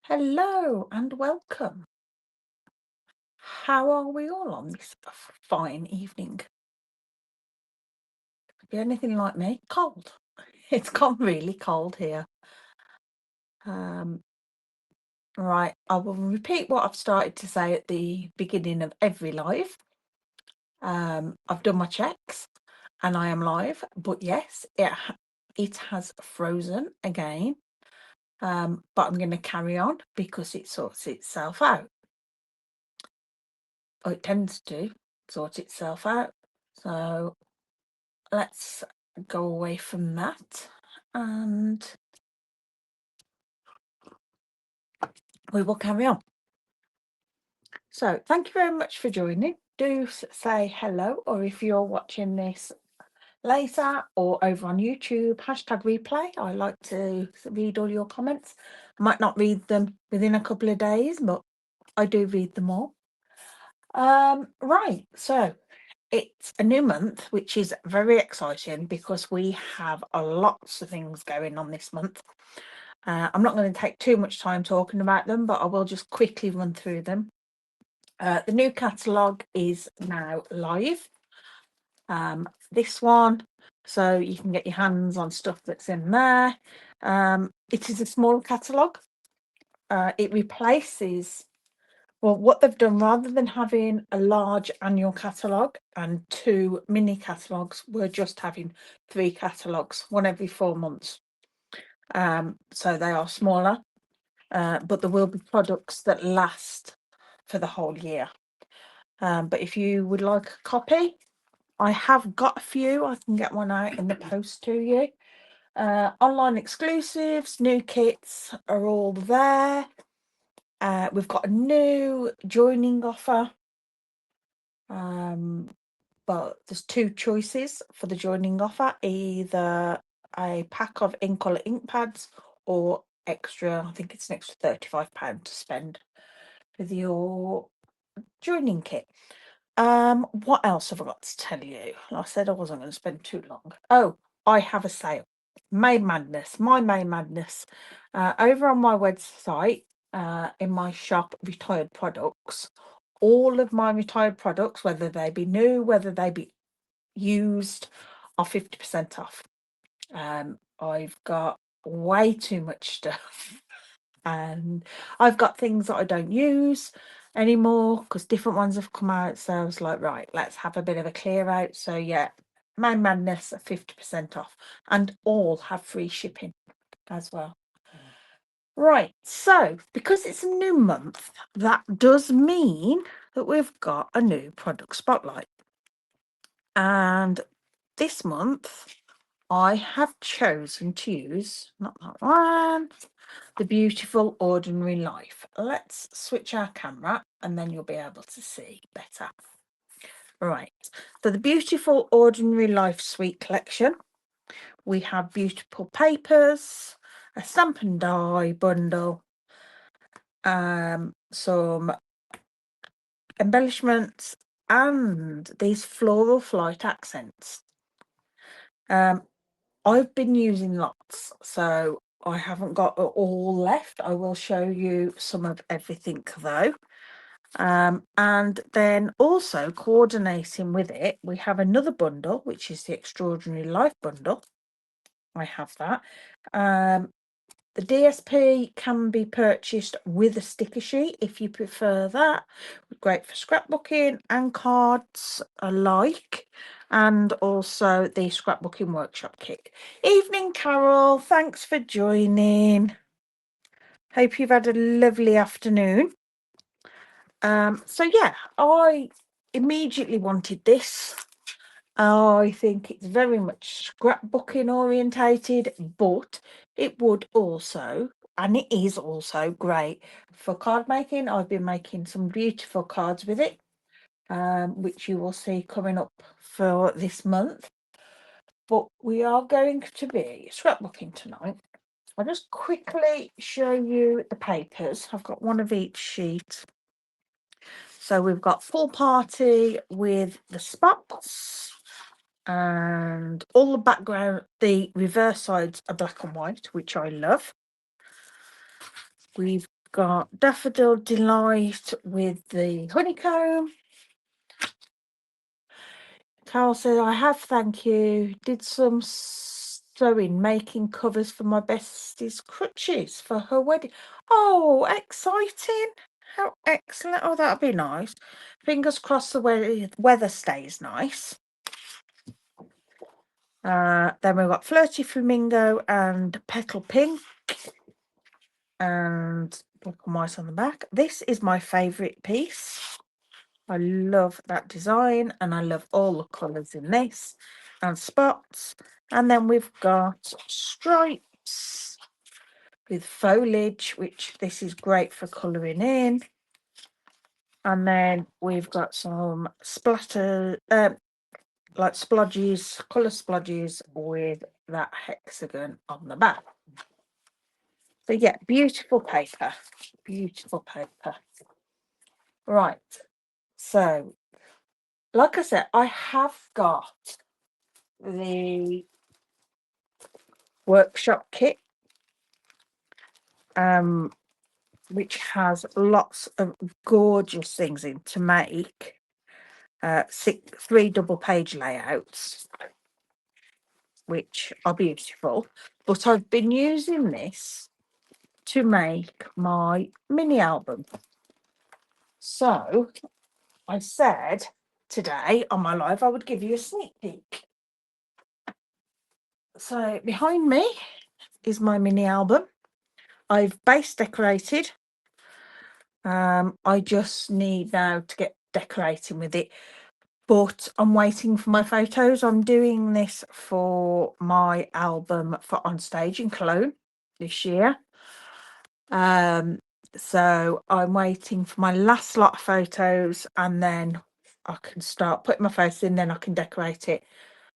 Hello and welcome. How are we all on this fine evening? If you're anything like me, cold. It's gone really cold here. Um, right, I will repeat what I've started to say at the beginning of every live. I've done my checks and I am live, but yes, it has frozen again. But I'm going to carry on because it sorts itself out. Or it tends to sort itself out. So let's go away from that and we will carry on. So thank you very much for joining. Do say hello, or if you're watching this later or over on YouTube, #replay. I like to read all your comments. I might not read them within a couple of days, but I do read them all. Right, so it's a new month, which is very exciting because we have lots of things going on this month. I'm not going to take too much time talking about them, but I will just quickly run through them. The new catalogue is now live. This one, so you can get your hands on stuff that's in there. It is a small catalogue. It replaces, well, what they've done, rather than having a large annual catalogue and 2 mini catalogues, we're just having 3 catalogues, one every 4 months. So they are smaller, but there will be products that last for the whole year. But if you would like a copy, I have got a few. I can get one out in the post to you. Online exclusives, new kits are all there. We've got a new joining offer. But there's 2 choices for the joining offer, either a pack of in colour ink pads or extra, I think it's an extra £35 to spend with your joining kit. What else have I got to tell you? I said I wasn't going to spend too long. Oh, I have a sale. May Madness, my May Madness. Over on my website, in my shop, Retired Products, all of my retired products, whether they be new, whether they be used, are 50% off. I've got way too much stuff and I've got things that I don't use anymore because different ones have come out. So I was like, right, let's have a bit of a clear out. So yeah, My Madness are 50% off and all have free shipping as well. Right, so because it's a new month, that does mean that we've got a new product spotlight. And this month, I have chosen to use, not that one, The Beautiful Ordinary Life. Let's switch our camera and then you'll be able to see better. Right, so The Beautiful Ordinary Life Suite Collection. We have beautiful papers, a stamp and die bundle, some embellishments and these floral flight accents. I've been using lots, so I haven't got it all left. I will show you some of everything though. And then also coordinating with it, we have another bundle, which is the Extraordinary Life bundle. I have that. The DSP can be purchased with a sticker sheet if you prefer that. Great for scrapbooking and cards alike, and also the scrapbooking workshop kit. Evening, Carol. Thanks for joining. Hope you've had a lovely afternoon. So yeah, I immediately wanted this. I think it's very much scrapbooking orientated, but it would also, and it is also great for card making. I've been making some beautiful cards with it, which you will see coming up for this month. But we are going to be scrapbooking tonight. I'll just quickly show you the papers. I've got one of each sheet. So we've got Full Party with the spots. And all the background, the reverse sides are black and white, which I love. We've got Daffodil Delight with the honeycomb. Carol says, I have, thank you. Did some sewing, making covers for my bestie's crutches for her wedding. Oh, exciting. How excellent. Oh, that'll be nice. Fingers crossed the weather stays nice. Then we've got Flirty Flamingo and Petal Pink. And black and white on the back. This is my favourite piece. I love that design and I love all the colours in this and spots. And then we've got stripes with foliage, which this is great for colouring in. And then we've got some splatter, like splodges, colour splodges with that hexagon on the back. So yeah, beautiful paper, beautiful paper. Right, so like I said, I have got the workshop kit, which has lots of gorgeous things in to make 3 double page layouts, which are beautiful. But I've been using this to make my mini album. So I said today on my live I would give you a sneak peek. So behind me is my mini album. I've base decorated. I just need now to get decorating with it, but I'm waiting for my photos. I'm doing this for my album for On Stage in Cologne this year. So I'm waiting for my last lot of photos and then I can start putting my photos in, then I can decorate it.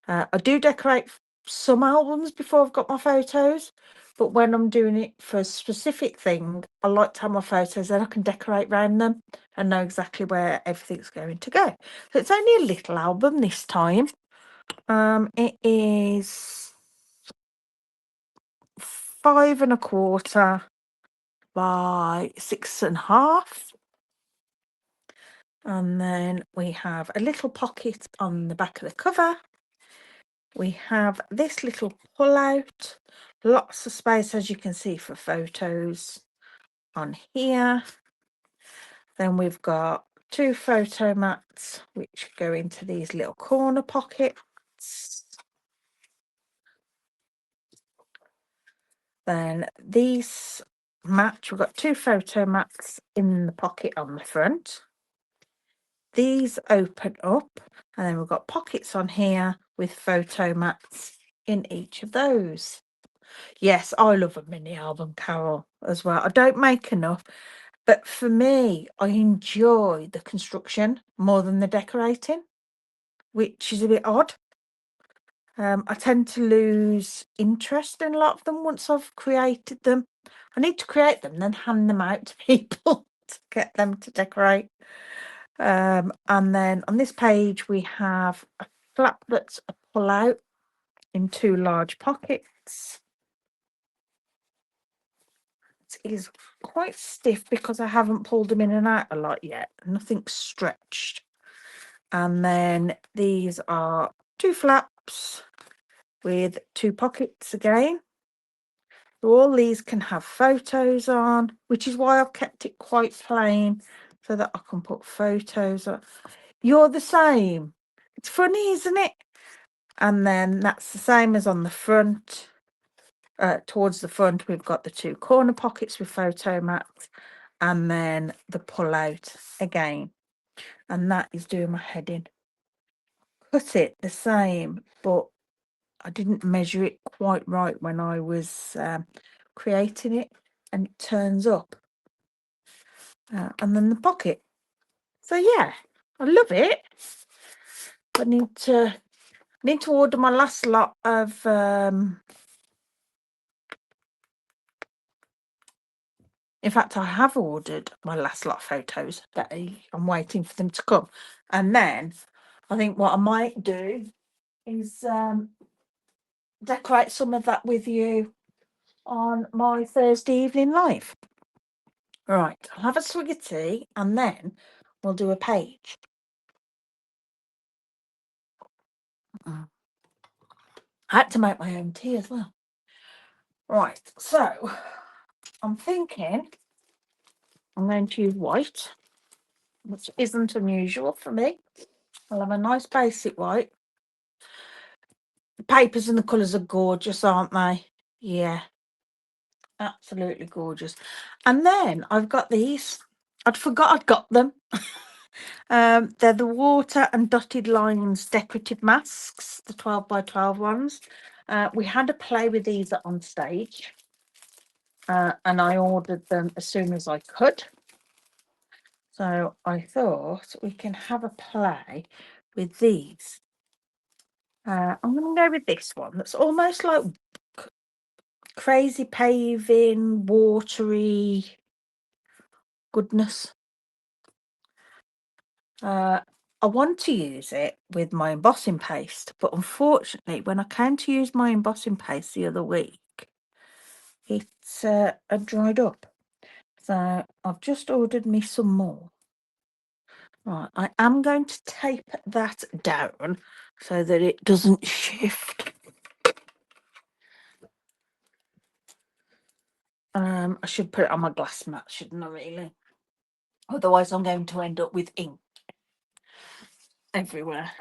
I do decorate some albums before I've got my photos, but when I'm doing it for a specific thing, I like to have my photos, then I can decorate around them and know exactly where everything's going to go. So it's only a little album this time. It is 5 1/4 by 6 1/2. And then we have a little pocket on the back of the cover. We have this little pull out, lots of space, as you can see, for photos on here. Then we've got 2 photo mats which go into these little corner pockets. Then these match. We've got 2 photo mats in the pocket on the front. These open up, and then we've got pockets on here with photo mats in each of those. Yes, I love a mini album, Carol, as well. I don't make enough, but for me, I enjoy the construction more than the decorating, which is a bit odd. I tend to lose interest in a lot of them once I've created them. I need to create them, then hand them out to people to get them to decorate. And then on this page, we have a flap that's a pull out in 2 large pockets. It is quite stiff because I haven't pulled them in and out a lot yet. Nothing's stretched. And then these are 2 flaps with 2 pockets again. So all these can have photos on, which is why I've kept it quite plain so that I can put photos on. You're the same. It's funny, isn't it? And then that's the same as on the front. Towards the front, we've got the 2 corner pockets with photo mats and then the pull out again. And that is doing my head in. Cut it the same, but I didn't measure it quite right when I was creating it, and it turns up. And then the pocket. So yeah, I love it. I need to order my last lot of in fact, I have ordered my last lot of photos, but I'm waiting for them to come. And then I think what I might do is decorate some of that with you on my Thursday evening live. Right, I'll have a swig of tea and then we'll do a page. I had to make my own tea as well. Right, so I'm thinking I'm going to use white, which isn't unusual for me. I'll have a nice basic white. The papers and the colours are gorgeous, aren't they? Yeah, absolutely gorgeous. And then I've got these. I'd forgot I'd got them. They're the water and dotted lines decorative masks, the 12 by 12 ones. We had a play with these on stage, and I ordered them as soon as I could. So I thought we can have a play with these. I'm going to go with this one that's almost like crazy paving, watery goodness. I want to use it with my embossing paste, but unfortunately, when I came to use my embossing paste the other week, it's dried up. So I've just ordered me some more. Right, I am going to tape that down so that it doesn't shift. I should put it on my glass mat, shouldn't I, really? Otherwise, I'm going to end up with ink everywhere.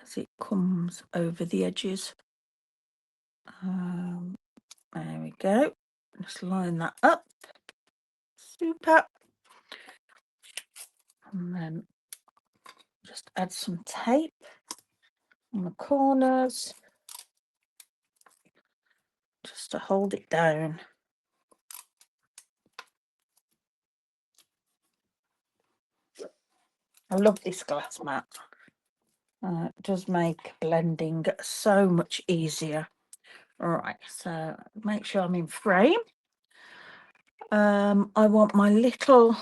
As it comes over the edges. There we go. Just line that up. Super. And then just add some tape on the corners just to hold it down. I love this glass mat. It does make blending so much easier. All right, so make sure I'm in frame. I want my little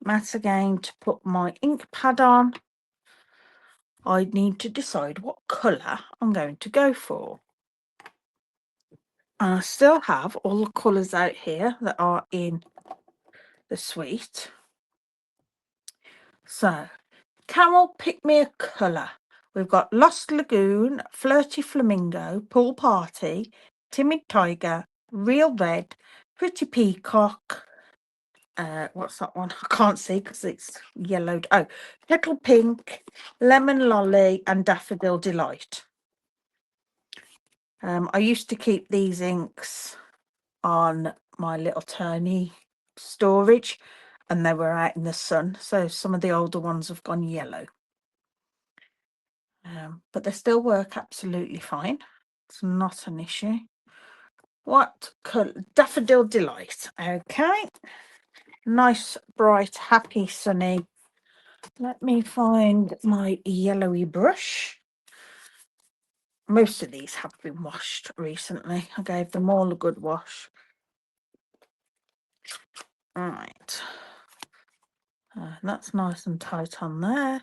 mat again to put my ink pad on. I need to decide what colour I'm going to go for. And I still have all the colours out here that are in the suite. So, Carol, pick me a colour. We've got Lost Lagoon, Flirty Flamingo, Pool Party, Timid Tiger, Real Red, Pretty Peacock. What's that one? I can't see because it's yellowed. Oh, Petal Pink, Lemon Lolly, and Daffodil Delight. I used to keep these inks on my little tiny storage and they were out in the sun, so some of the older ones have gone yellow, but they still work absolutely fine. It's not an issue. What colour? Daffodil Delight. Okay, nice, bright, happy, sunny. Let me find my yellowy brush. Most of these have been washed recently. I gave them all a good wash. All right, that's nice and tight on there.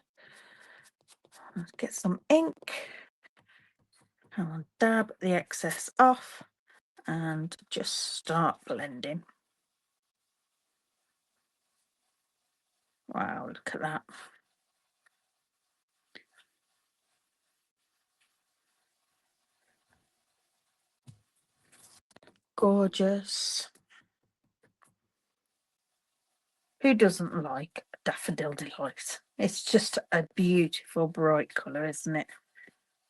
Let's get some ink and I'll dab the excess off and just start blending. Wow, look at that. Gorgeous. Who doesn't like Daffodil Delight? It's just a beautiful bright colour, isn't it?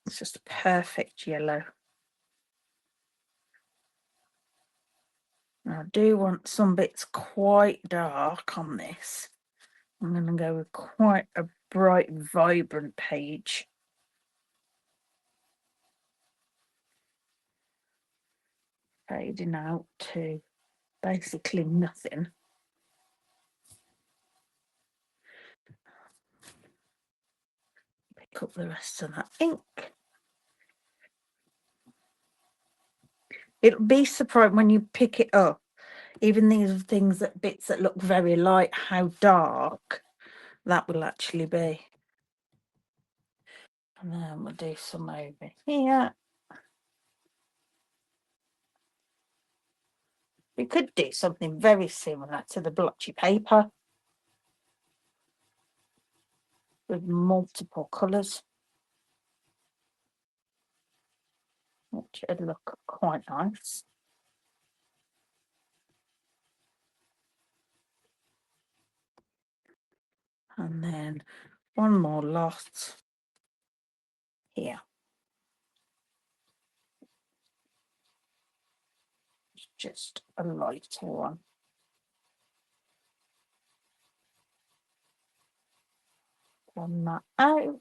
It's just a perfect yellow. Now, I do want some bits quite dark on this. I'm going to go with quite a bright, vibrant page. Fading out to basically nothing. Pick up the rest of that ink. It'll be surprised when you pick it up, even these things that bits that look very light, how dark that will actually be. And then we'll do some over here. We could do something very similar to the blotchy paper with multiple colours, which would look quite nice. And then one more lot here. Just a lighter one. Run that out.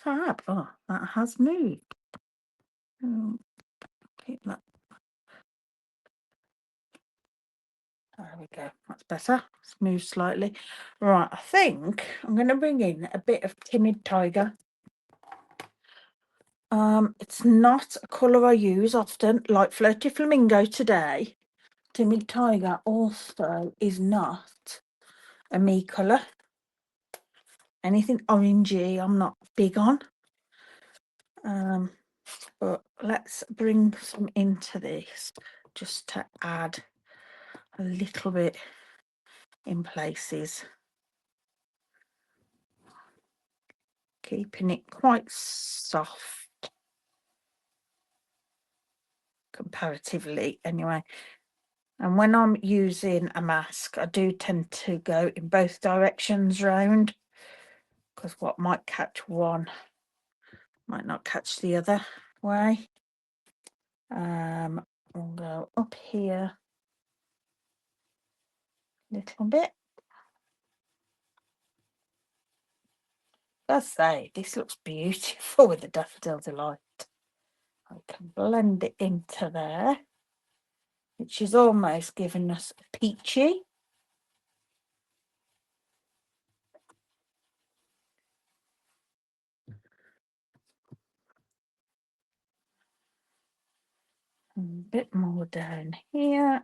Fab. Oh, that has moved. Keep that. There we go. That's better. It's moved slightly. Right, I think I'm going to bring in a bit of Timid Tiger. It's not a colour I use often, like Flirty Flamingo today. Timid Tiger also is not a me colour. Anything orangey I'm not big on. But let's bring some into this just to add a little bit in places. Keeping it quite soft. Comparatively anyway, and when I'm using a mask I do tend to go in both directions round, because what might catch one might not catch the other way. We'll go up here a little bit. Let's say this looks beautiful with the Daffodil Delight. I can blend it into there, which is almost giving us a peachy. A bit more down here,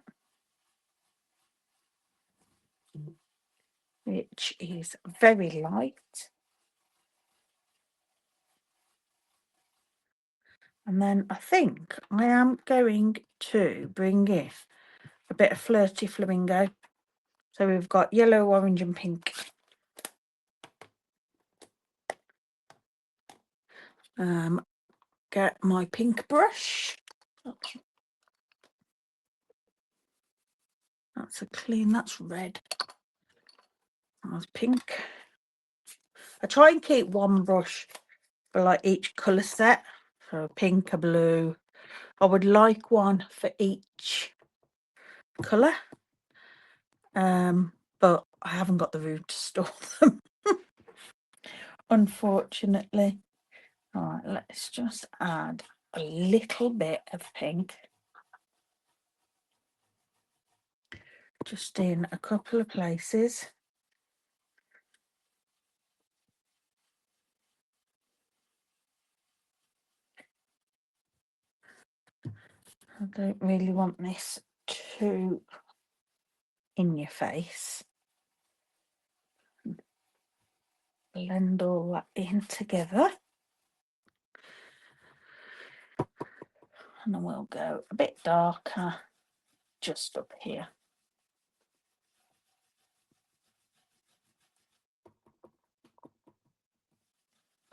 which is very light. And then I think I am going to bring in a bit of Flirty Flamingo. So we've got yellow, orange and pink. Get my pink brush. That's a clean, that's red. That's pink. I try and keep one brush for like each colour set. So a pink, a blue. I would like one for each colour. But I haven't got the room to store them. Unfortunately. All right, let's just add a little bit of pink. Just in a couple of places. I don't really want this too in your face. Blend all that in together. And then we'll go a bit darker just up here.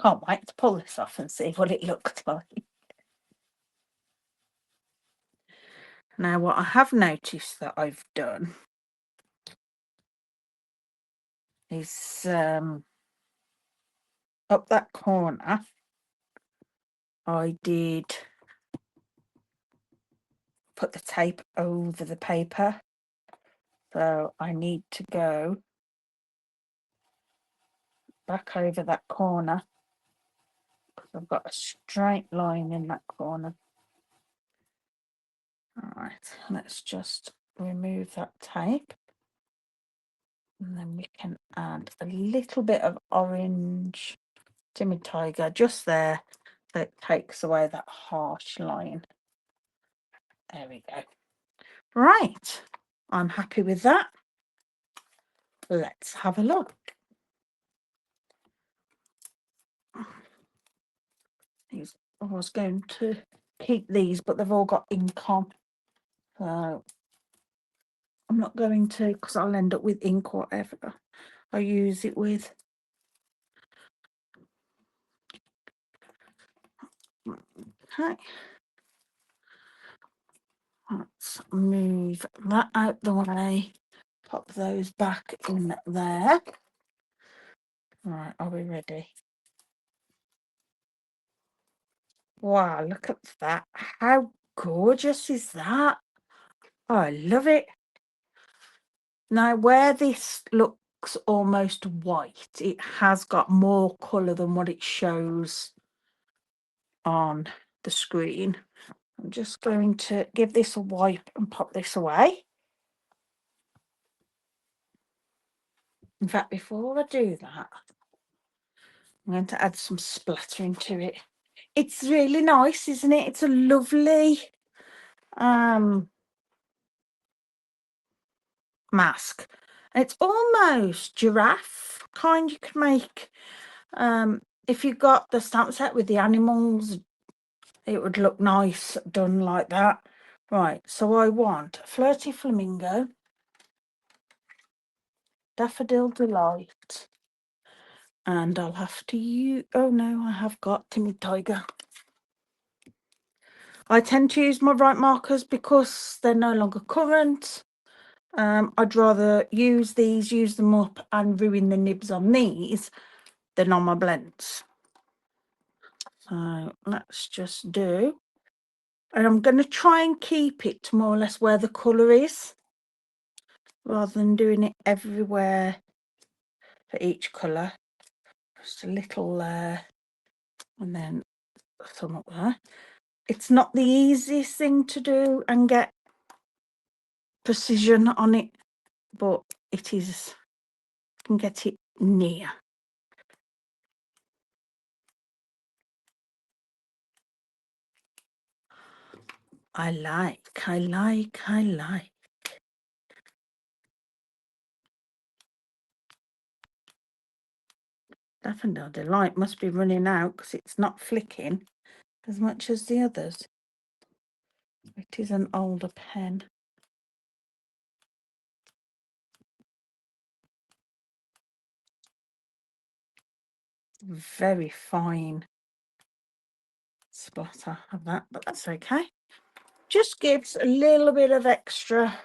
Can't wait to pull this off and see what it looks like. Now, what I have noticed that I've done is up that corner, I did put the tape over the paper. So I need to go back over that corner because I've got a straight line in that corner. All right, let's just remove that tape. And then we can add a little bit of orange Timid Tiger just there, that takes away that harsh line. There we go. Right, I'm happy with that. Let's have a look. I was going to keep these, but they've all got ink on. So I'm not going to, because I'll end up with ink whatever I use it with. Okay. Let's move that out the way. Pop those back in there. Right, are we ready? Wow, look at that. How gorgeous is that? Oh, I love it. Now, where this looks almost white, it has got more colour than what it shows on the screen. I'm just going to give this a wipe and pop this away. In fact, before I do that, I'm going to add some splattering to it. It's really nice, isn't it? It's a lovely mask. It's almost giraffe kind. You could make if you got the stamp set with the animals, it would look nice done like that. Right, so I want Flirty Flamingo, Daffodil Delight, and I'll have to use, oh no, I have got Timid Tiger. I tend to use my right markers because they're no longer current. I'd rather use these, use them up and ruin the nibs on these than on my blends. So let's just do, and I'm going to try and keep it to more or less where the colour is, rather than doing it everywhere for each colour. Just a little there, and then some up there. It's not the easiest thing to do and get precision on it, but it is, you can get it near. I like. Daffodil Delight must be running out because it's not flicking as much as the others. It is an older pen. Very fine splatter of that, but that's okay. Just gives a little bit of extra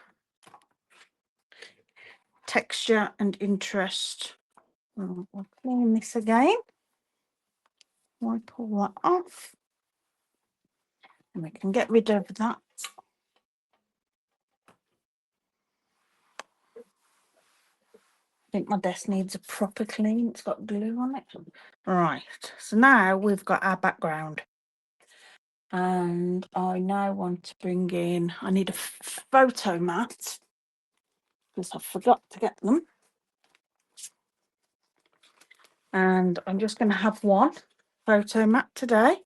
texture and interest. We'll clean this again. Wipe all that off, and we can get rid of that. I think my desk needs a proper clean. It's got glue on it. Right, so now we've got our background. And I now want to bring in, I need a photo mat because I forgot to get them. And I'm just going to have one photo mat today.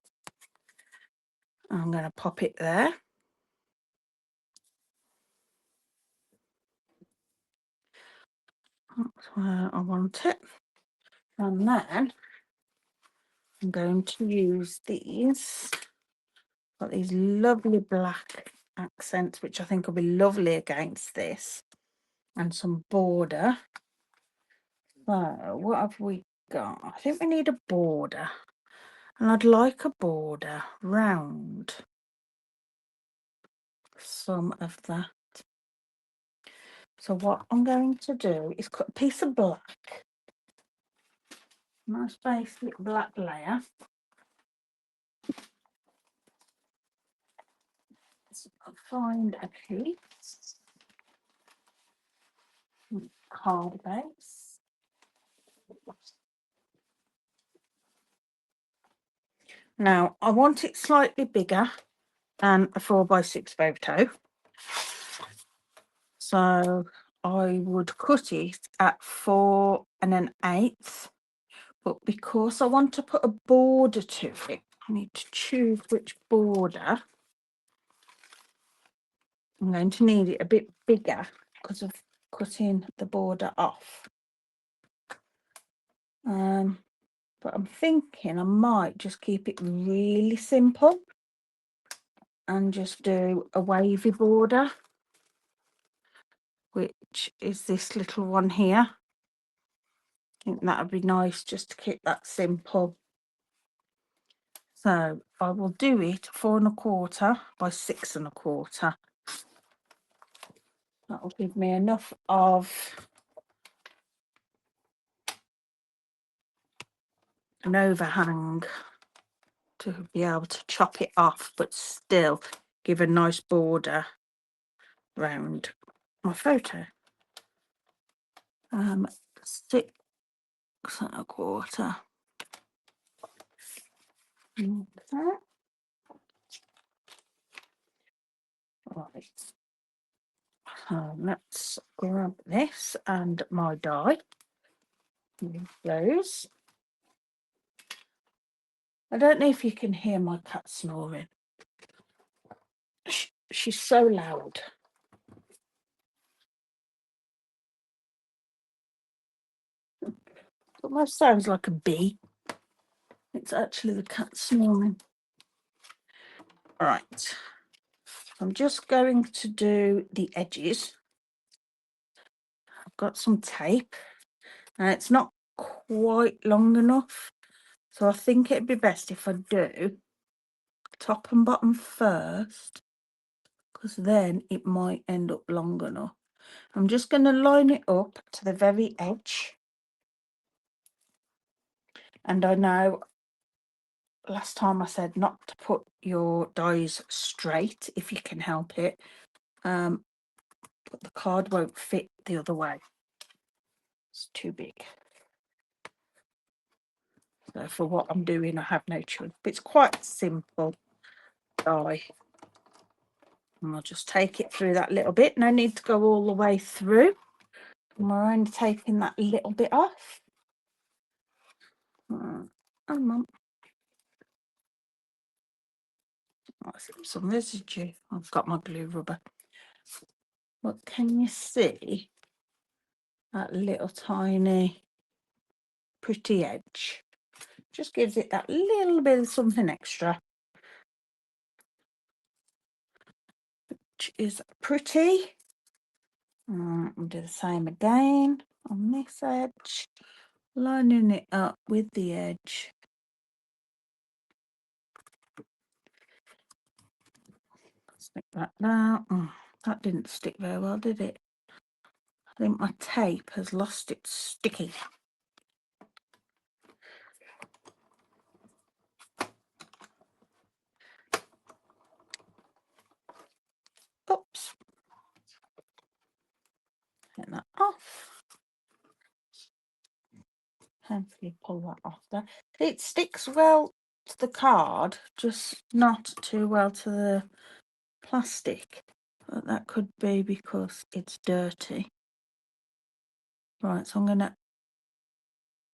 I'm going to pop it there. That's where I want it. And then I'm going to use these. Got these lovely black accents, which I think will be lovely against this. And some border. So what have we got? I think we need a border. And I'd like a border round some of that. So what I'm going to do is cut a piece of black. Nice basic black layer. Let's find a piece. Card base. Now I want it slightly bigger than a 4x6 photo. So I would cut it at 4 1/8. But because I want to put a border to it, I need to choose which border. I'm going to need it a bit bigger because of cutting the border off. But I'm thinking I might just keep it really simple. and just do a wavy border, which is this little one here. I think that would be nice just to keep that simple. So I will do it 4 1/4 by 6 1/4. That will give me enough of an overhang to be able to chop it off, but still give a nice border around my photo. 6 1/4. Okay. Right. Let's grab this and my die. Move those. I don't know if you can hear my cat snoring. She's so loud. It almost sounds like a bee. It's actually the cat snoring. All right. I'm just going to do the edges. I've got some tape and it's not quite long enough, so I think it'd be best if I do top and bottom first, because then it might end up long enough. I'm just going to line it up to the very edge. And I know last time I said not to put your dies straight if you can help it, but the card won't fit the other way. It's too big. So for what I'm doing, I have no choice. But it's quite simple die. And I'll just take it through that little bit. No need to go all the way through. And we're only taking that little bit off. Oh, some residue. I've got my glue rubber. But can you see that little tiny pretty edge? Just gives it that little bit of something extra, which is pretty. I'll do the same again on this edge, lining it up with the edge. Stick that down. That didn't stick very well, did it? I think my tape has lost its sticky. Oops. Get that off. Hopefully pull that off there. It sticks well to the card, just not too well to the plastic. But that could be because it's dirty. Right, so I'm going to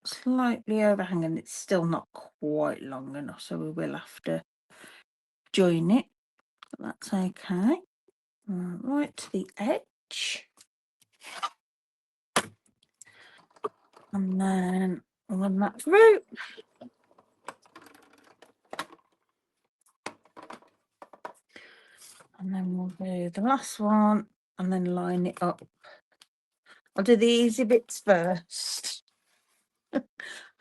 slightly overhang, and it's still not quite long enough, so we will have to join it, but that's okay. Right to the edge, and then run that through. And then we'll do the last one and then line it up. I'll do the easy bits first and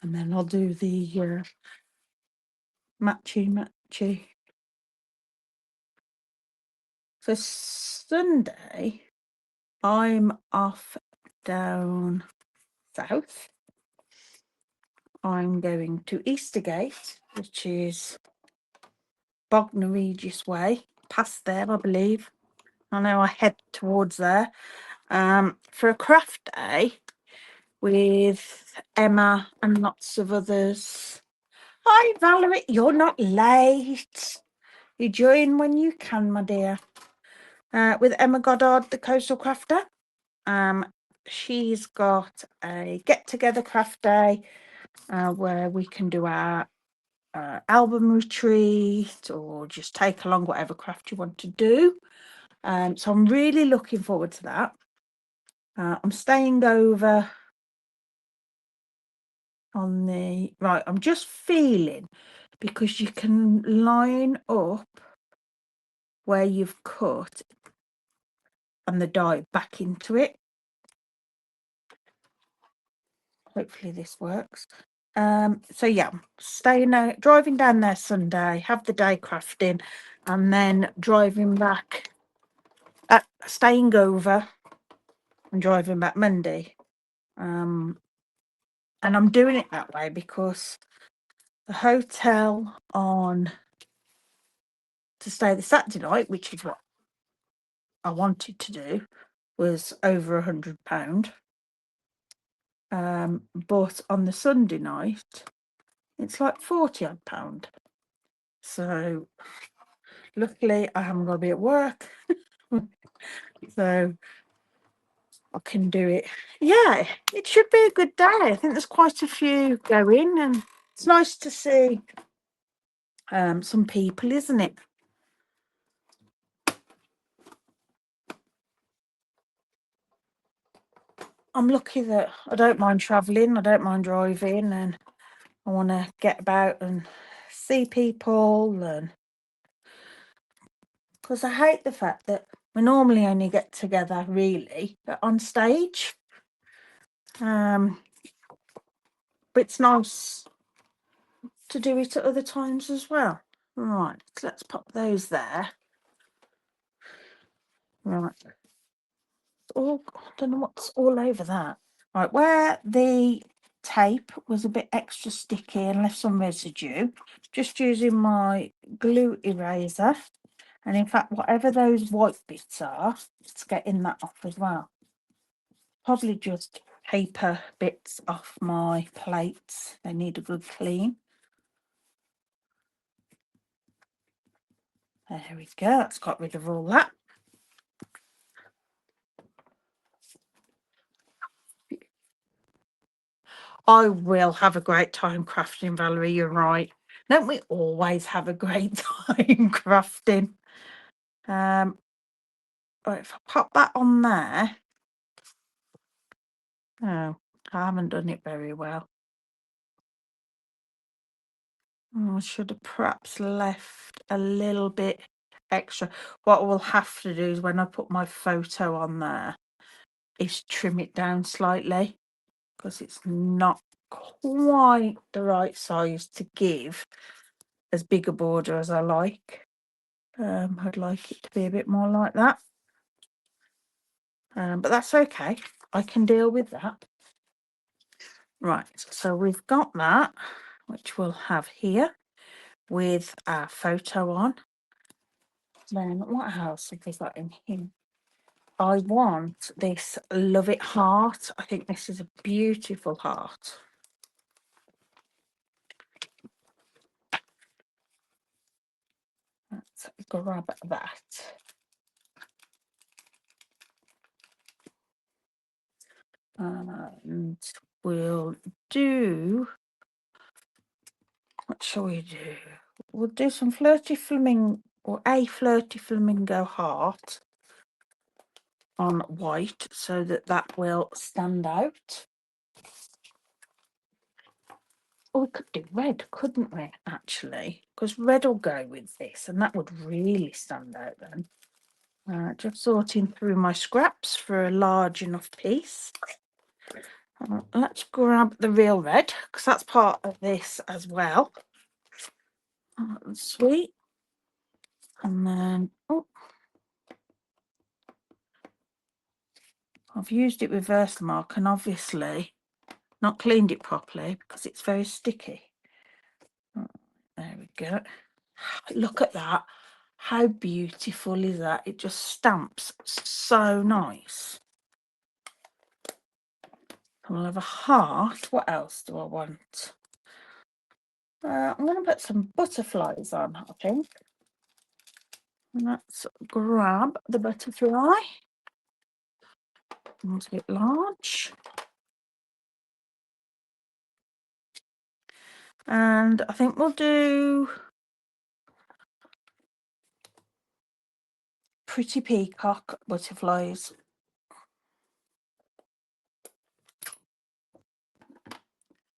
then I'll do the matchy. So Sunday, I'm off down south. I'm going to Eastergate, which is Bognor Regis Way, past there, I believe. I know I head towards there for a craft day with Emma and lots of others. Hi, Valerie, you're not late. You join when you can, my dear. With Emma Goddard, the Coastal Crafter. She's got a get-together craft day where we can do our album retreat or just take along whatever craft you want to do. So I'm really looking forward to that. I'm staying over on the right. I'm just feeling, because you can line up where you've cut and the die back into it. Hopefully this works. So yeah, driving down there Sunday, have the day crafting, and then driving back, staying over and driving back Monday. And I'm doing it that way because the hotel to stay the Saturday night, which is what I wanted to do, was over £100. But on the Sunday night, it's like £40 odd. So luckily I haven't got to be at work. So I can do it. Yeah, it should be a good day. I think there's quite a few going, and it's nice to see some people, isn't it? I'm lucky that I don't mind travelling, I don't mind driving, and I want to get about and see people, and because I hate the fact that we normally only get together really on stage. But it's nice to do it at other times as well. Right, let's pop those there. Right. I don't know what's all over that. Right, where the tape was a bit extra sticky and left some residue, just using my glue eraser, and in fact whatever those white bits are, it's getting that off as well. Probably just paper bits off my plates, they need a good clean. There we go, that's got rid of all that. I will have a great time crafting, Valerie, you're right. Don't we always have a great time crafting? Right, if I pop that on there. Oh, I haven't done it very well. I should have perhaps left a little bit extra. What we'll have to do is when I put my photo on there is trim it down slightly, because it's not quite the right size to give as big a border as I like. I'd like it to be a bit more like that. But that's okay. I can deal with that. Right, so we've got that, which we'll have here with our photo on. Then what else have we got in here? I want this Love It heart. I think this is a beautiful heart. Let's grab that. And we'll do, what shall we do? We'll do some flirty flamingo, or a flirty flamingo heart on white, so that will stand out. Or we could do red, couldn't we, actually? Because red will go with this, and that would really stand out then. Just sorting through my scraps for a large enough piece. Let's grab the real red, because that's part of this as well. Sweet. And then, I've used it with Versamark and obviously not cleaned it properly because it's very sticky. There we go. Look at that. How beautiful is that? It just stamps so nice. We'll have a heart. What else do I want? I'm going to put some butterflies on, I think. Let's grab the butterfly. It's a bit large. And I think we'll do Pretty Peacock butterflies.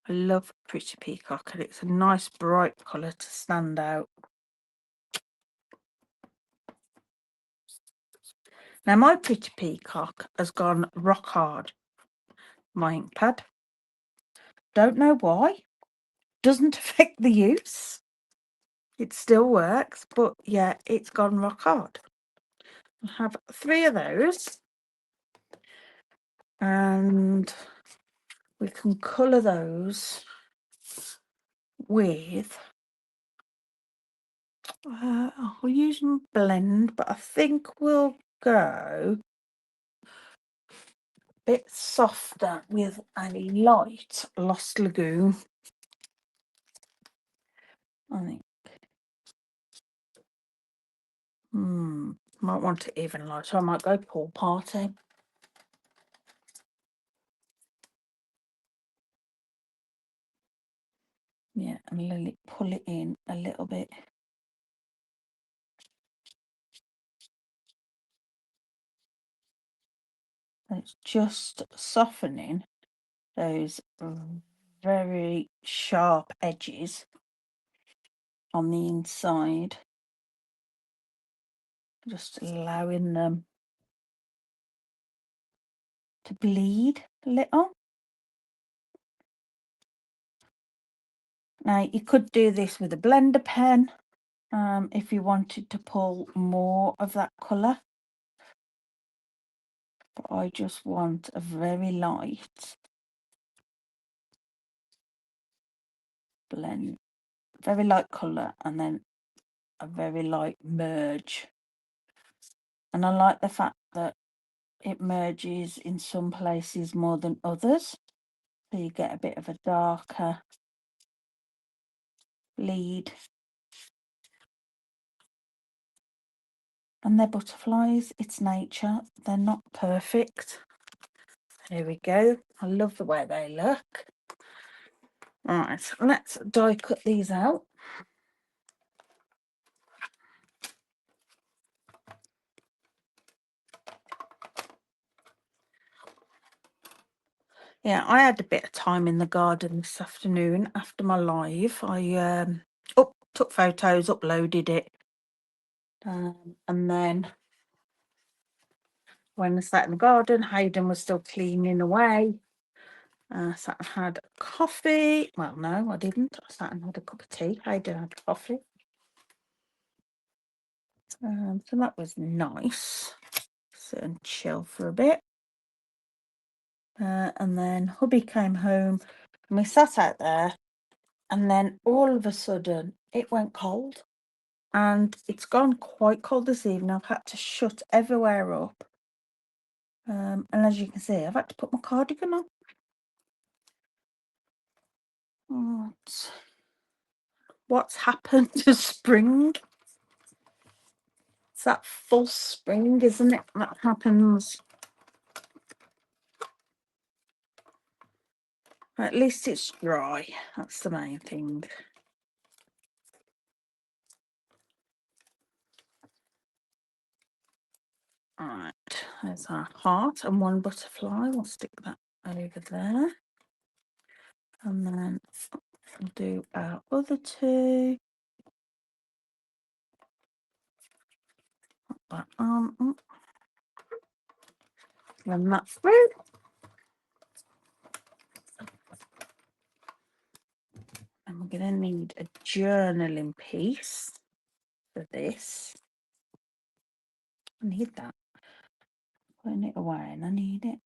I love Pretty Peacock, and it's a nice bright colour to stand out. Now my pretty peacock has gone rock hard, my ink pad. Don't know why. Doesn't affect the use. It still works, but yeah, it's gone rock hard. I have 3 of those, and we can colour those with we'll use blend, but I think we'll go a bit softer with a light Lost Lagoon. I think might want it even lighter. I might go pool party. Yeah, and pull it in a little bit. And it's just softening those very sharp edges on the inside, just allowing them to bleed a little. Now you could do this with a blender pen if you wanted to pull more of that colour, but I just want a very light blend, very light colour, and then a very light merge. And I like the fact that it merges in some places more than others, so you get a bit of a darker lead. And they're butterflies, it's nature, they're not perfect. There we go. I love the way they look. Right, let's die cut these out. Yeah, I had a bit of time in the garden this afternoon after my live. I took photos, uploaded it, and then when I sat in the garden, Hayden was still cleaning away. Sat and had coffee. Well, no, I didn't. I sat and had a cup of tea. Hayden had coffee. So that was nice. Sit and chill for a bit. And then hubby came home and we sat out there, and then all of a sudden it went cold, and it's gone quite cold this evening. I've had to shut everywhere up, and as you can see, I've had to put my cardigan on. What's happened to spring? It's that false spring, isn't it, that happens? At least it's dry. That's the main thing. All right, there's our heart and one butterfly. We'll stick that over there. And then we'll do our other 2. Put that on. Run that through. And we're going to need a journaling piece for this. I need that. Putting it away and I need it.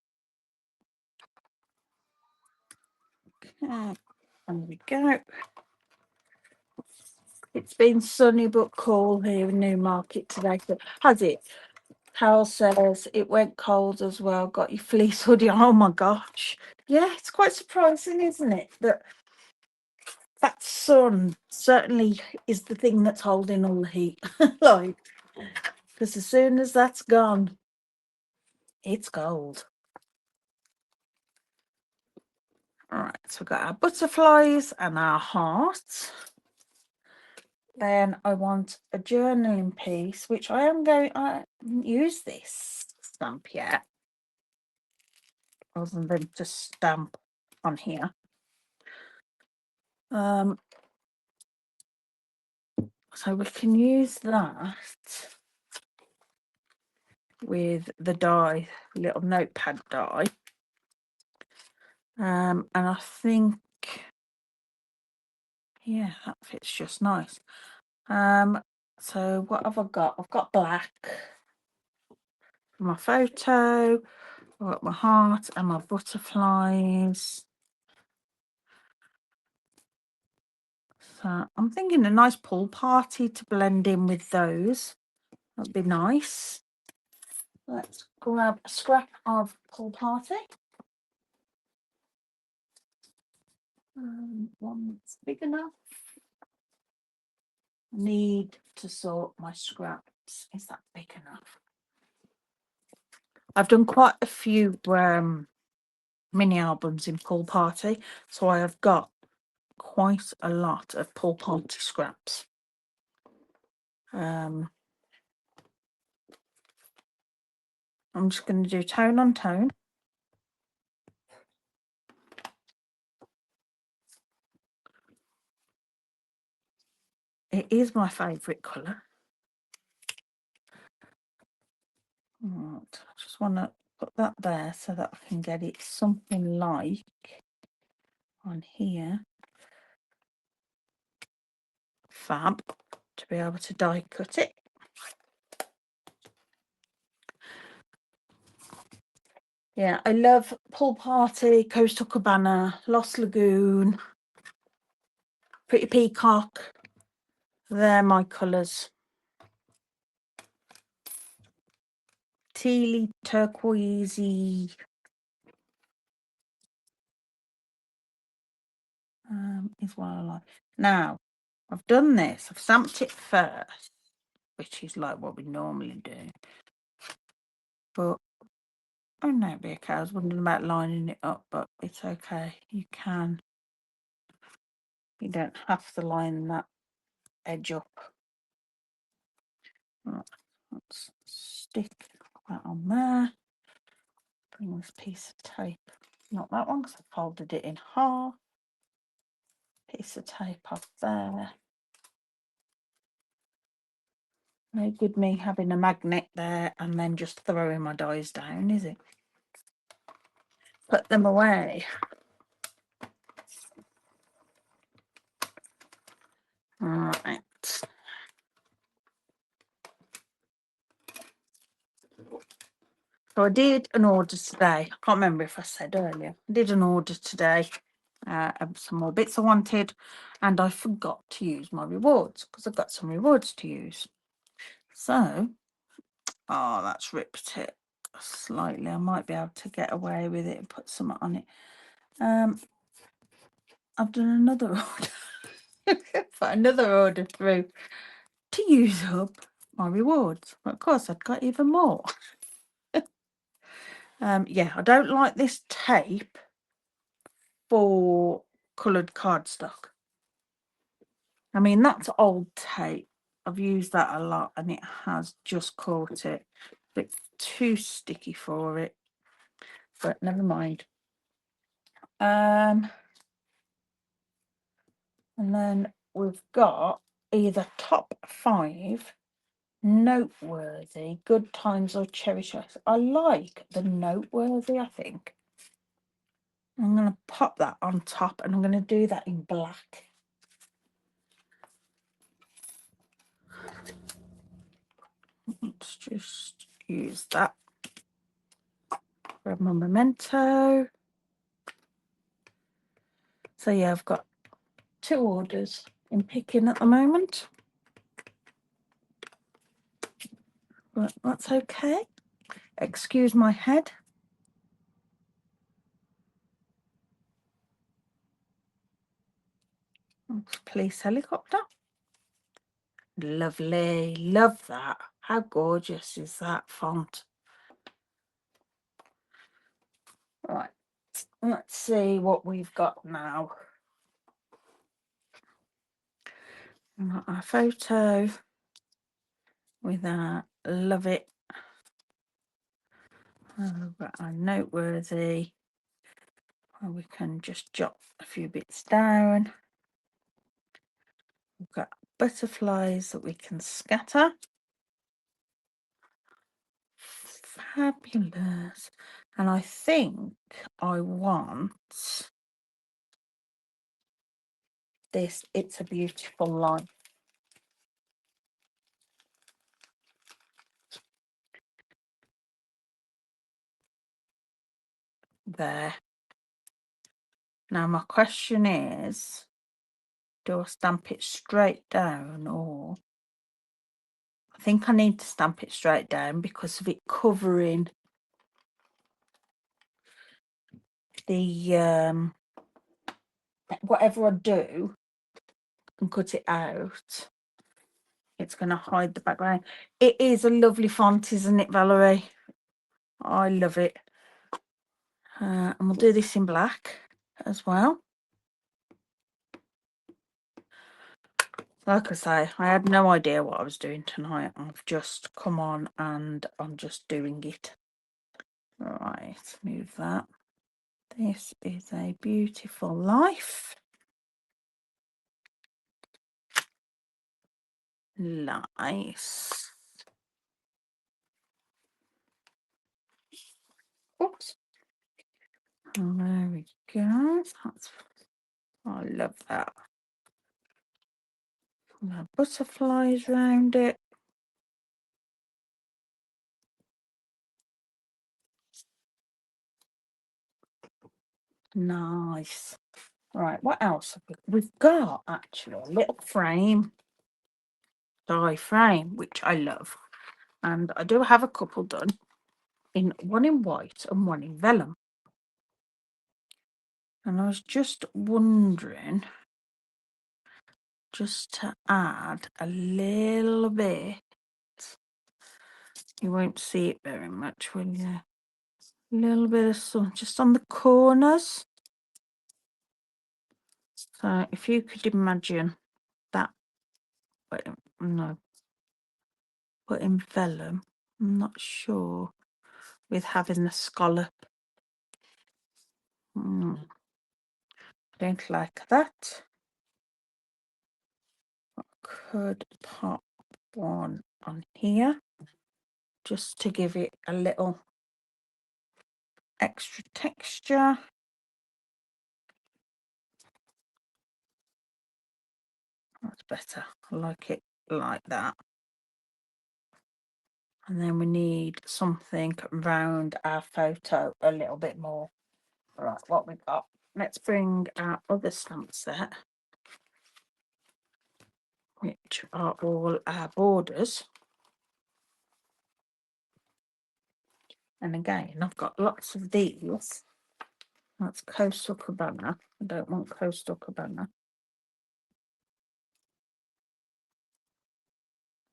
Okay, there we go. It's been sunny but cool here in Newmarket today. So has it? Carol says it went cold as well. Got your fleece hoodie on. Oh my gosh. Yeah, it's quite surprising, isn't it? That sun certainly is the thing that's holding all the heat. Like, because as soon as that's gone, it's cold. All right, so we've got our butterflies and our hearts. Then I want a journaling piece, which I haven't used this stamp yet, other than to stamp on here. So we can use that with the die, little notepad die. And I think, yeah, that fits just nice. So what have I got? I've got black for my photo. I've got my heart and my butterflies. So I'm thinking a nice pool party to blend in with those. That'd be nice. Let's grab a scrap of pool party. One that's big enough. Need to sort my scraps. Is that big enough? I've done quite a few mini albums in pool party, so I have got quite a lot of pool party scraps. I'm just going to do tone on tone. It is my favourite colour. Right, I just want to put that there so that I can get it something like on here. Fab, to be able to die cut it. Yeah, I love Pool Party, Coastal Cabana, Lost Lagoon, Pretty Peacock. They're my colours. Tealy, turquoisey. Is what I like. Now, I've done this. I've stamped it first, which is like what we normally do. But, oh no, be okay. I was wondering about lining it up, but it's okay. You can. You don't have to line that edge up. Right, let's stick that on there. Bring this piece of tape, not that one because I folded it in half. Piece of tape up there. No good me having a magnet there and then just throwing my dies down, is it? Put them away. Right. So I did an order today. I can't remember if I said earlier. I did an order today of some more bits I wanted, and I forgot to use my rewards because I've got some rewards to use. So, oh, that's ripped it slightly. I might be able to get away with it and put some on it. I've done another order. Put another order through to use up my rewards. But of course, I've got even more. Yeah, I don't like this tape for coloured cardstock. I mean, that's old tape. I've used that a lot and it has just caught it. It's too sticky for it, but never mind. And then we've got either top 5, noteworthy, good times, or cherish us. I like the noteworthy, I think. I'm going to pop that on top and I'm going to do that in black. Let's just use that. Grab my memento. So yeah, I've got 2 orders in picking at the moment. But that's okay. Excuse my head. Police helicopter. Lovely. Love that. How gorgeous is that font? Right. Let's see what we've got now. We've got our photo with our love it. We've got our noteworthy. We can just jot a few bits down. We've got butterflies that we can scatter. Fabulous. And I think I want this It's a Beautiful Life. There. Now my question is, do I stamp it straight down, or I think I need to stamp it straight down because of it covering the whatever I do and cut it out, it's going to hide the background. It is a lovely font, isn't it, Valerie? I love it. And we'll do this in black as well. Like I say, I had no idea what I was doing tonight. I've just come on and I'm just doing it. Right, move that. This is a Beautiful Life. Nice. Oops. And there we go. I love that. Butterflies round it. Nice. Right, what else have we? We've got actually a little frame, die frame, which I love. And I do have a couple done, one in white and one in vellum. And I was just wondering, just to add a little bit, you won't see it very much, will you? A little bit of sun just on the corners. So if you could imagine that, but no, but in vellum, I'm not sure with having the scallop. Don't like that. I could pop one on here just to give it a little extra texture. That's better. I like it like that. And then we need something around our photo a little bit more. Right, what we got? Let's bring our other stamp set, which are all our borders. And again, I've got lots of these. That's Coastal Cabana. I don't want Coastal Cabana.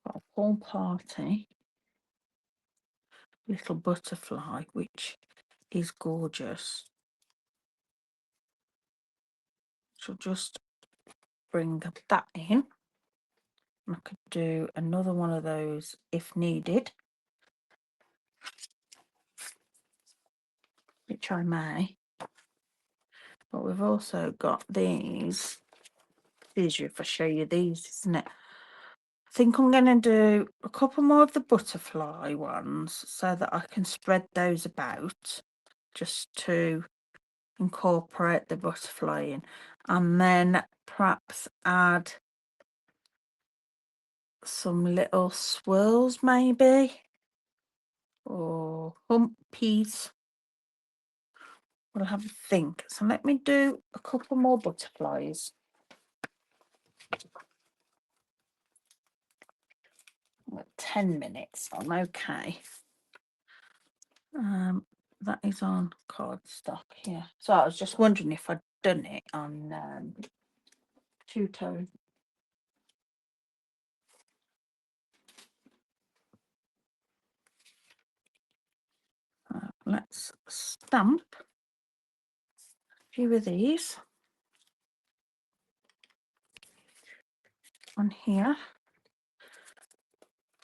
Got a Pool Party. Little Butterfly, which is gorgeous. So just bring that in. I could do another one of those if needed, which I may. But we've also got these. It's easier if I show you these, isn't it? I think I'm going to do a couple more of the butterfly ones so that I can spread those about just to incorporate the butterfly in, and then perhaps add some little swirls maybe, or humpies. We'll have a think. So let me do a couple more butterflies. 10 minutes. I'm okay. That is on cardstock here. So I was just wondering if I'd done it on two-tone. Let's stamp a few of these on here.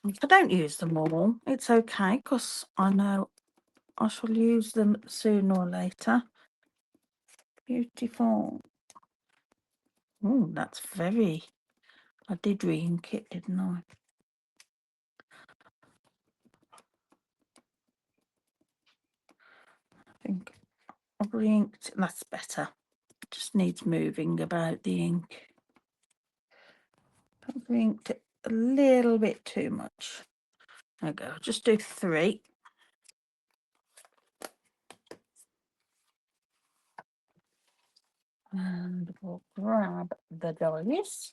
If I don't use them all, it's okay, because I know I shall use them sooner or later. Beautiful. Oh, that's very... I did re-ink it, didn't I? think I've re-inked. That's better. Just needs moving about the ink. I've re-inked it a little bit too much. There we go. I'll just do 3. And we'll grab the dies,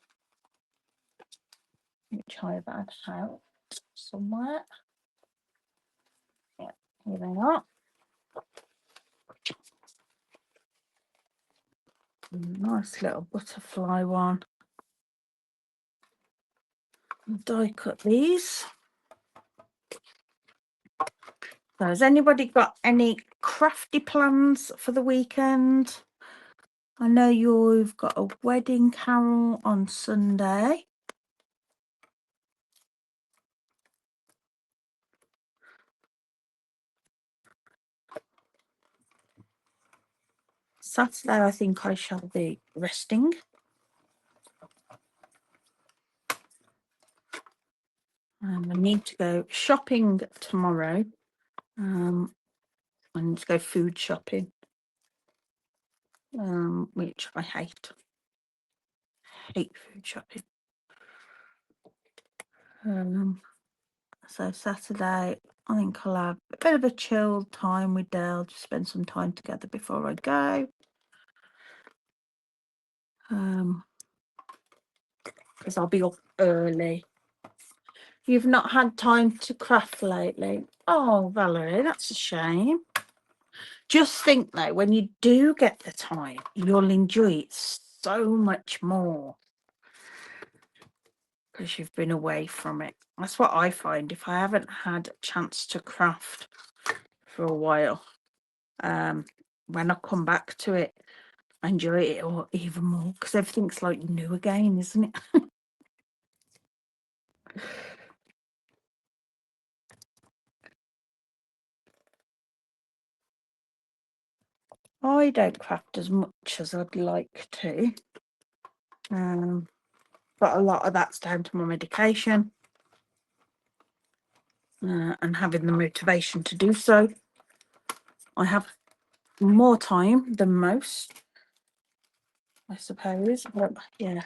which I've had out somewhere. Yeah, here they are. Nice little butterfly one. Die cut these. So has anybody got any crafty plans for the weekend? I know you've got a wedding carol on Sunday. Saturday, I think I shall be resting. I need to go shopping tomorrow. I need to go food shopping, which I hate. Hate food shopping. So Saturday, I think I'll have a bit of a chilled time with Dale, just spend some time together before I go. Because I'll be up early. You've not had time to craft lately. Oh, Valerie, that's a shame. Just think though, when you do get the time, you'll enjoy it so much more because you've been away from it. That's what I find. If I haven't had a chance to craft for a while, when I come back to it, I enjoy it even more because everything's like new again, isn't it? I don't craft as much as I'd like to. But a lot of that's down to my medication and having the motivation to do so. I have more time than most, I suppose, but yeah,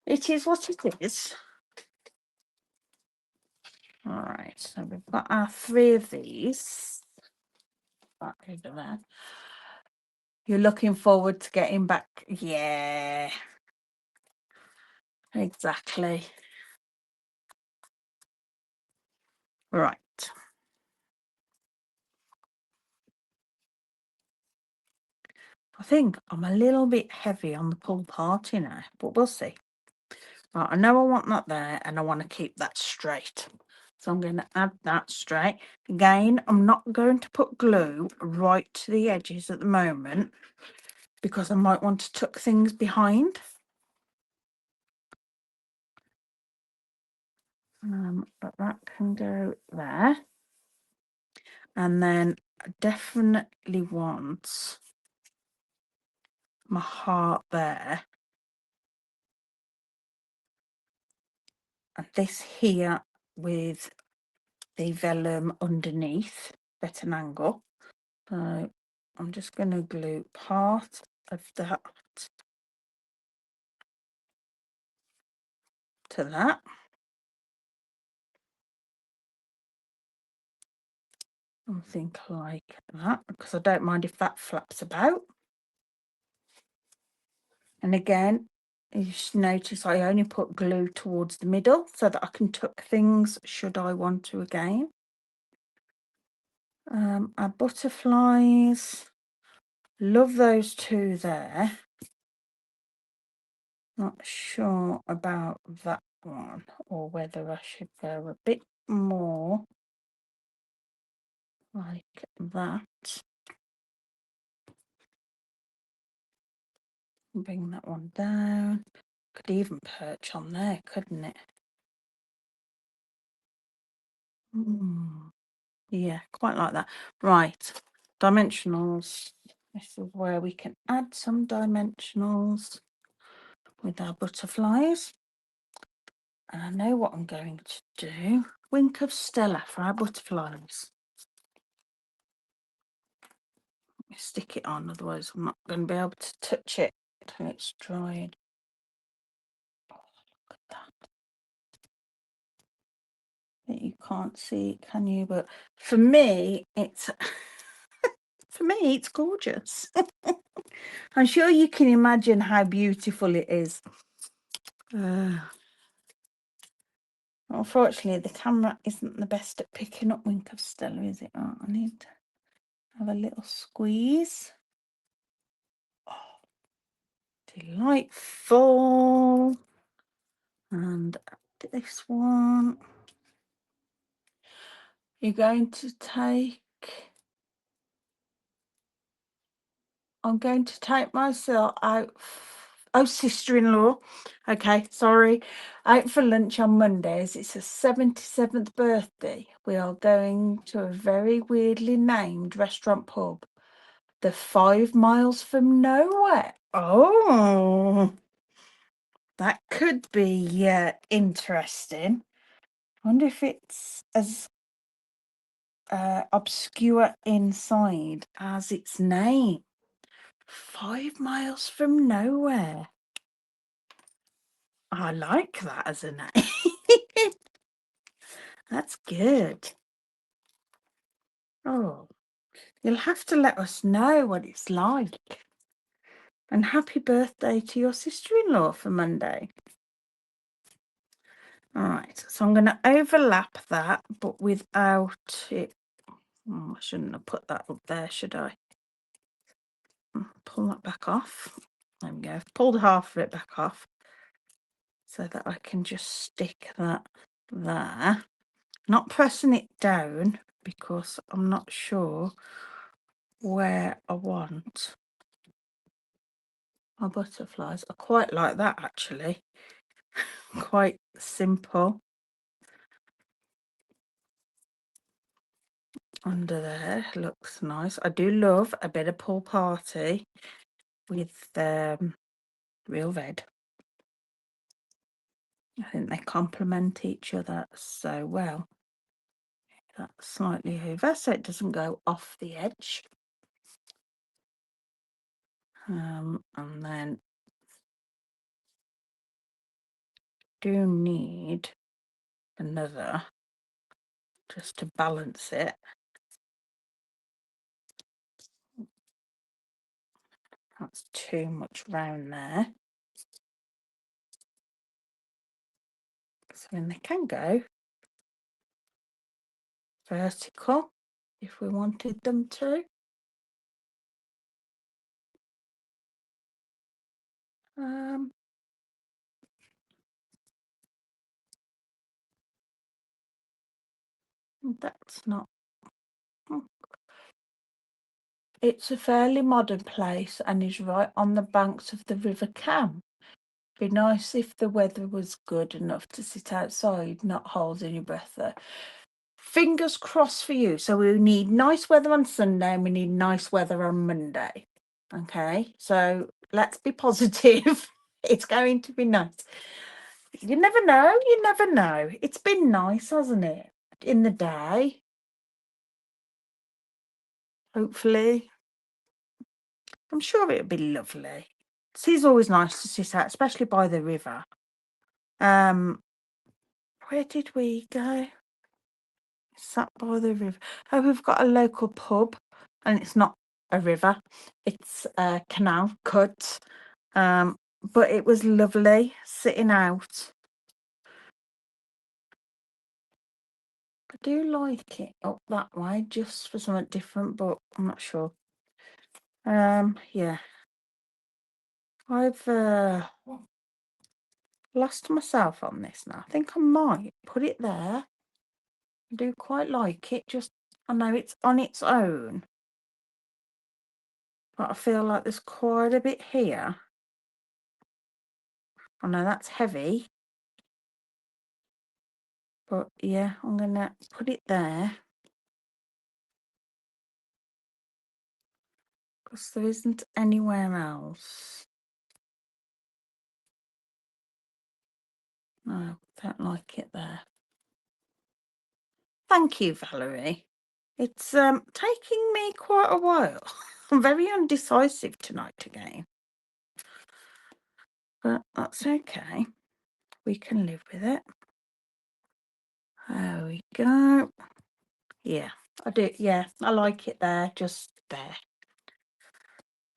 it is what it is. All right, so we've got our 3 of these. That over there. You're looking forward to getting back? Yeah, exactly. Right. I think I'm a little bit heavy on the pull party now, but we'll see. Right, I know I want that there and I want to keep that straight. So I'm going to add that straight. Again, I'm not going to put glue right to the edges at the moment because I might want to tuck things behind. But that can go there. And then I definitely want my heart there. And this here with the vellum underneath at an angle. So I'm just going to glue part of that to that. Something like that, because I don't mind if that flaps about. And again, you just notice I only put glue towards the middle so that I can tuck things should I want to again. Our butterflies, love those 2 there. Not sure about that one or whether I should go a bit more like that. Bring that one down. Could even perch on there, couldn't it? Yeah, quite like that. Right, dimensionals. This is where we can add some dimensionals with our butterflies. And I know what I'm going to do. Wink of Stella for our butterflies. stick it on, otherwise I'm not going to be able to touch it until it's drying. Oh, look at that. You can't see it, can you? But for me, it's for me, it's gorgeous. I'm sure you can imagine how beautiful it is. Unfortunately, the camera isn't the best at picking up wink of Stella, is it? Oh, I need to have a little squeeze. Oh, delightful. And this one, you're going to take, I'm going to take myself out, oh, sister-in-law, okay, sorry, out for lunch on Mondays. It's her 77th birthday. We are going to a very weirdly named restaurant pub. The 5 miles from nowhere. Oh, that could be interesting. I wonder if it's as obscure inside as its name. 5 miles from nowhere. I like that as a name. That's good. Oh, you'll have to let us know what it's like. And happy birthday to your sister-in-law for Monday. All right, so I'm going to overlap that, but without it. Oh, I shouldn't have put that up there, should I? Pull that back off. There we go. I've pulled half of it back off so that I can just stick that there. Not pressing it down because I'm not sure where I want my butterflies. I quite like that actually. Quite simple. Under there looks nice. I do love a bit of pool party with real red. I think they complement each other so well. That's slightly over so it doesn't go off the edge. And then do need another just to balance it. That's too much round there. So then they can go vertical if we wanted them to. That's not. It's a fairly modern place and is right on the banks of the River Cam. Be nice if the weather was good enough to sit outside, not holding your breath there. Fingers crossed for you. So we need nice weather on Sunday and we need nice weather on Monday. Okay, so let's be positive. It's going to be nice. You never know. You never know. It's been nice, hasn't it? In the day. Hopefully. I'm sure it'll be lovely. It's always nice to sit out, especially by the river. Where did we go? Sat by the river. Oh, we've got a local pub, and it's not a river; it's a canal cut. But it was lovely sitting out. I do like it up that way, just for something different, but I'm not sure. Yeah, I've lost myself on this now. I think I might put it there. I do quite like it. Just I know it's on its own, but I feel like there's quite a bit here. I know that's heavy, but yeah, I'm gonna put it there because there isn't anywhere else. No, don't like it there. Thank you, Valerie. It's taking me quite a while I'm very undecisive tonight again. But that's okay. We can live with it. There we go. Yeah, I do. Yeah, I like it there, just there.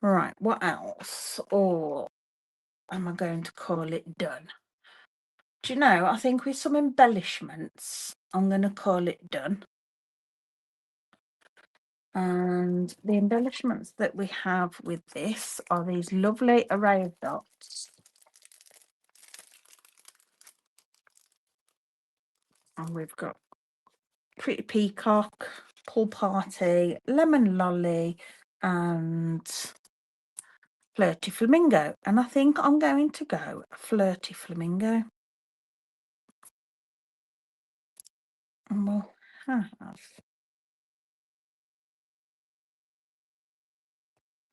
Right, what else? Or am I going to call it done? Do you know, I think with some embellishments, I'm going to call it done. And the embellishments that we have with this are these lovely array of dots. And we've got Pretty Peacock, Pool Party, Lemon Lolly, and Flirty Flamingo. And I think I'm going to go Flirty Flamingo. And we'll have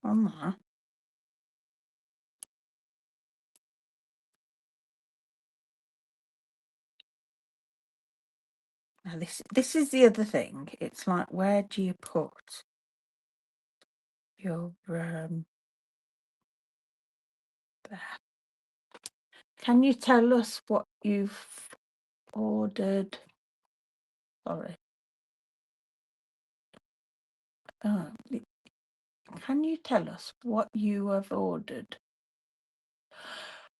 on there. Now this is the other thing. It's like, where do you put your there? Can you tell us what you've ordered? Sorry. Can you tell us what you have ordered?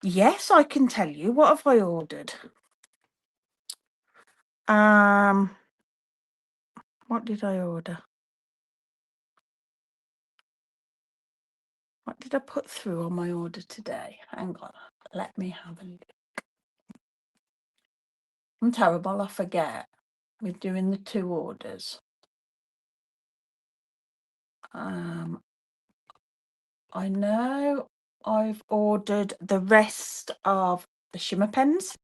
Yes, I can tell you. What have I ordered? What did I order? What did I put through on my order today? Hang on. Let me have a look. I'm terrible. I forget. We're doing the 2 orders. I know I've ordered the rest of the shimmer pens.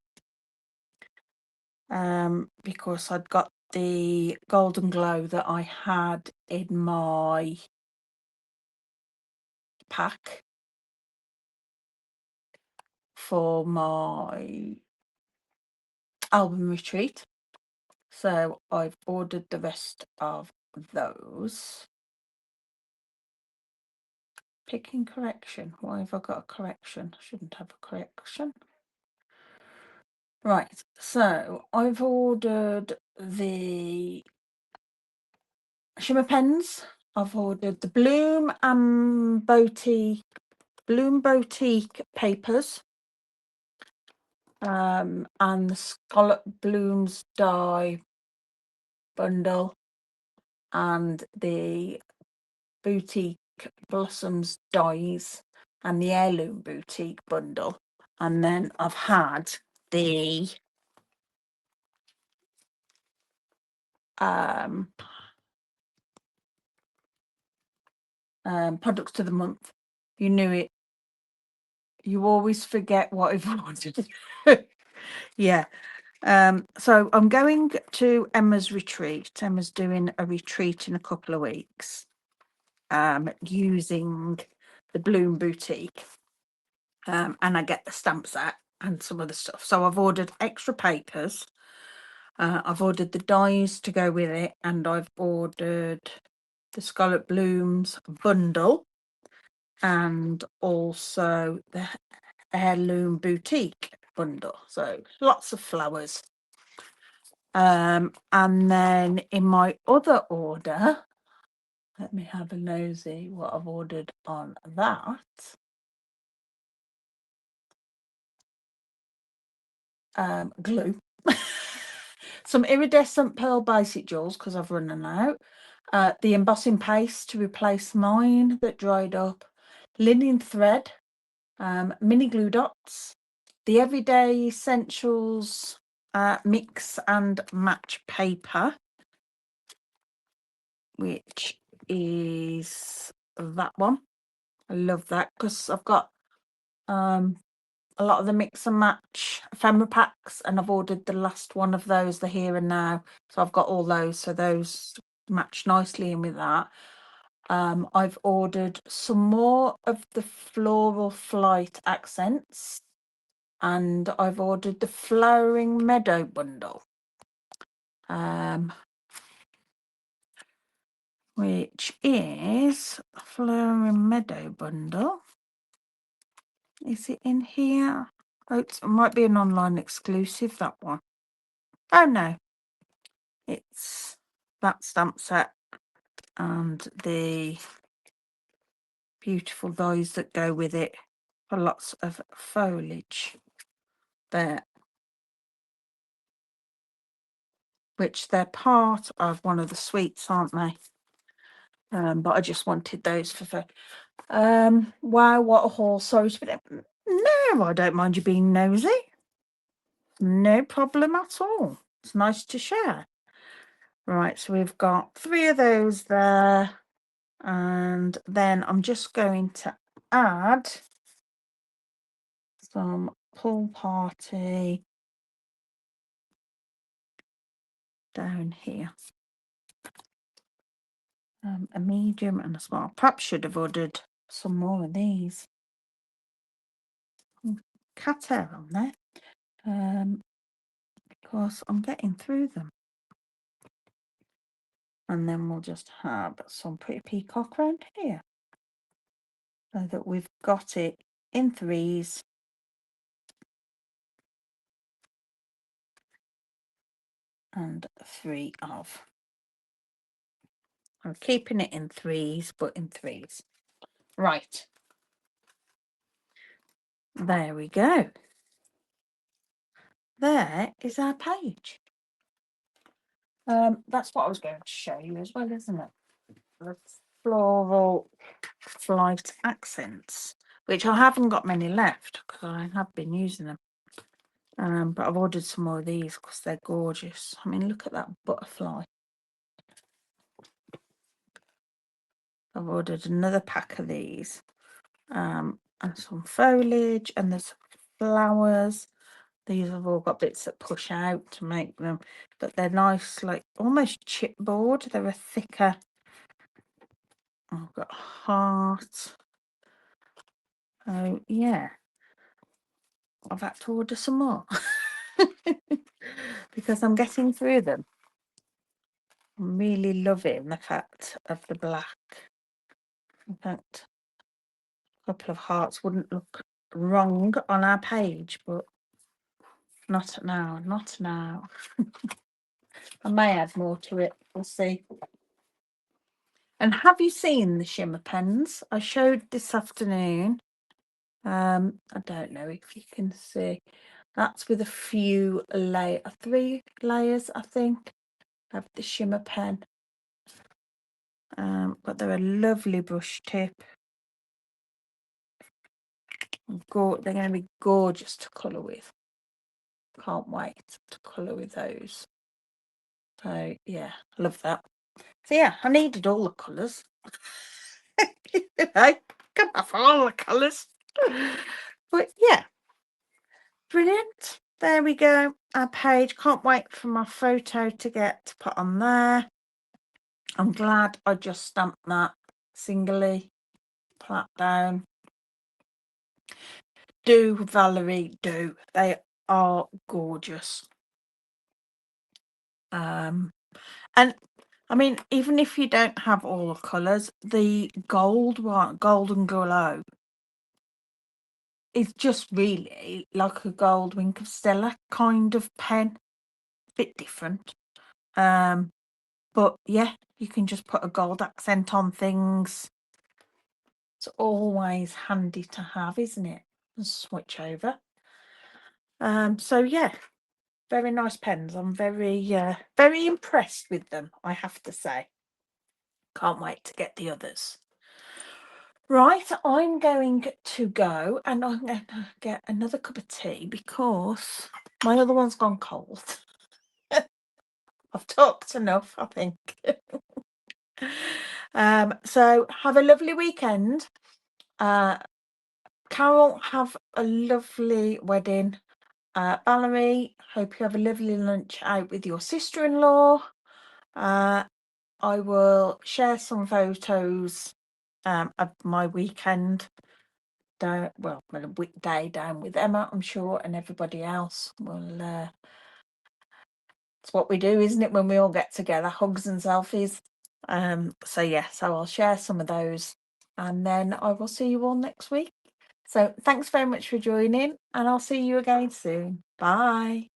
Because I'd got the Golden Glow that I had in my pack for my album retreat. So I've ordered the rest of those. Picking correction. Why have I got a correction? I shouldn't have a correction. Right, so I've ordered the shimmer pens. I've ordered the Bloom Boutique papers. And the Scallop Blooms die bundle and the Boutique Blossoms dies and the Heirloom Boutique bundle. And then I've had the products of the month. You knew it. You always forget what I've ordered. Yeah. So I'm going to Emma's retreat. Emma's doing a retreat in a couple of weeks, using the Bloom Boutique. And I get the stamp set and some other stuff. So I've ordered extra papers. I've ordered the dies to go with it, and I've ordered the Scallop Blooms bundle and also the Heirloom Boutique bundle. So lots of flowers. And then in my other order, let me have a nosy what I've ordered on that. Glue. Some iridescent pearl basic jewels because I've run them out. The embossing paste to replace mine that dried up. Linen thread. Mini glue dots. The Everyday Essentials mix and match paper, which is that one. I love that because I've got a lot of the mix and match ephemera packs, and I've ordered the last one of those, the Here and Now. So I've got all those, so those match nicely in with that. I've ordered some more of the Floral Flight accents, and I've ordered the Flowering Meadow bundle. which is a Flooring Meadow bundle. Is it in here? Oh, it might be an online exclusive, that one. Oh no, it's that stamp set and the beautiful dies that go with it for lots of foliage there, which they're part of one of the suites, aren't they? But I just wanted those for wow, what a haul. Sorry to be there. No, I don't mind you being nosy. No problem at all. It's nice to share. Right, so we've got 3 of those there, and then I'm just going to add some pool party down here. A medium and a small. Perhaps should have ordered some more of these. Cat hair on there. Because I'm getting through them. And then we'll just have some pretty peacock around here, so that we've got it in 3s. And 3 of. I'm keeping it in 3s, but in 3s. Right. There we go. There is our page. That's what I was going to show you as well, isn't it? The floral flight accents, which I haven't got many left because I have been using them. But I've ordered some more of these because they're gorgeous. I mean, look at that butterfly. I've ordered another pack of these. And some foliage, and there's flowers. These have all got bits that push out to make them, but they're nice, like almost chipboard. They're a thicker. I've got a heart. Oh yeah, I've had to order some more because I'm getting through them. I'm really loving the fact of the black. In fact, a couple of hearts wouldn't look wrong on our page, but not now, not now. I may add more to it, we'll see. And have you seen the shimmer pens I showed this afternoon? I don't know if you can see. That's with a few 3 layers, I think, of the shimmer pen. But they're a lovely brush tip. They're going to be gorgeous to colour with. Can't wait to colour with those. So yeah, love that. So yeah, I needed all the colours. I come off all the colours. But yeah, brilliant. There we go. Our page. Can't wait for my photo to get put on there. I'm glad I just stamped that singly. Flat down. Do, Valerie, do. They are gorgeous. And I mean, even if you don't have all the colours, the gold one, Golden Glow, is just really like a gold Wink of Stella kind of pen. Bit different. But yeah, you can just put a gold accent on things. It's always handy to have, isn't it? And switch over. So yeah, very nice pens. I'm very very impressed with them, I have to say. Can't wait to get the others. Right, I'm going to go and I'm going to get another cup of tea because my other one's gone cold. I've talked enough, I think. So have a lovely weekend. Carol, have a lovely wedding. Valerie, hope you have a lovely lunch out with your sister-in-law. I will share some photos of my weekend down, well, my weekday down with Emma, I'm sure, and everybody else. It's what we do, isn't it, when we all get together, hugs and selfies. So yeah, so I'll share some of those, and then I will see you all next week. So thanks very much for joining, and I'll see you again soon. Bye.